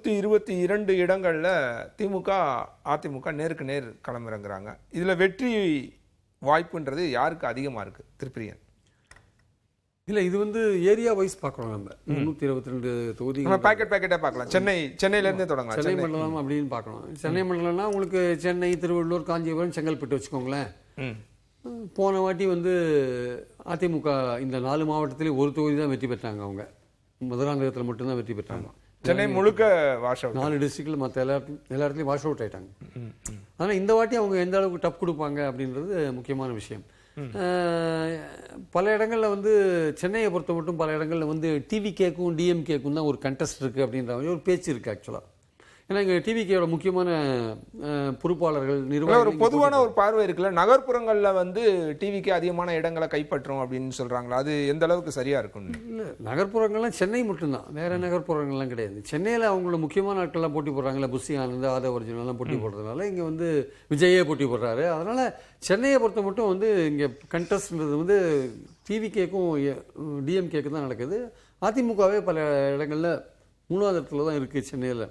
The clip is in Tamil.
122 இடங்கள்ல திமுக அதிமுக நேருக்கு நேர் களமிறங்குறாங்க. இதுல வெற்றி வாய்ப்புன்றது யாருக்கு அதிகமா இருக்கு திருப்பிரியன்? இல்லை, இது ஏரியா வைஸ் பார்க்கணும். நம்ம 322 தொகுதி பேக்கெட்டா பார்க்கலாம். சென்னையிலேருந்தே தொடங்கலாம். சென்னை மண்டலம் அப்படின்னு பார்க்கணும். சென்னை மண்டலம்னா உங்களுக்கு சென்னை, திருவள்ளூர், காஞ்சிபுரம், செங்கல்பட்டு வச்சுக்கோங்களேன். போன வாட்டி அதிமுக இந்த 4 மாவட்டத்திலே ஒரு தொகுதி தான் வெற்றி பெற்றாங்க. அவங்க மதுராந்தகத்தில் மட்டும்தான் வெற்றி பெற்றாங்க. சென்னை முழுக்க வாஷ் அவுட். 4 டிஸ்ட்ரிக்டில் மற்ற எல்லா இடத்துலையும் வாஷ் அவுட் ஆயிட்டாங்க. ஆனால் இந்த வாட்டி அவங்க எந்த அளவுக்கு டப் கொடுப்பாங்க அப்படின்றது முக்கியமான விஷயம். பல இடங்களில் சென்னையை பொறுத்த மட்டும் பல இடங்களில் டிவிகேக்கும் டிஎம்கேக்கும் தான் ஒரு கண்டெஸ்ட் இருக்குது அப்படின்ற மாதிரி ஒரு பேச்சு இருக்குது ஆக்சுவலாக. ஏன்னா இங்கே டிவிகேயோட முக்கியமான பொறுப்பாளர்கள், நிர்வாகிகள் ஒரு பொதுவான ஒரு பார்வை இருக்குல்ல, நகர்ப்புறங்களில் டிவிக்கு அதிகமான இடங்களை கைப்பற்றும் அப்படின்னு சொல்கிறாங்களா? அது எந்த அளவுக்கு சரியாக இருக்கும்? இல்லை, நகர்ப்புறங்கள்லாம் சென்னை மட்டும்தான், வேறு நகர்ப்புறங்கள்லாம் கிடையாது. சென்னையில் அவங்களோட முக்கியமான ஆட்கள்லாம் போட்டி போடுறாங்களே, புஷி ஆனந்த், ஆதவ அர்ஜுனெல்லாம் போட்டி போடுறதுனால இங்கே விஜயே போட்டி போடுறாரு. அதனால் சென்னையை பொறுத்த மட்டும் இங்கே கண்டெஸ்ட்ன்றது டிவிகேக்கும் டிஎம்கேக்கும் தான் நடக்குது. அதிமுகவே பல இடங்களில் 3வது இடத்துல தான் இருக்குது சென்னையில்.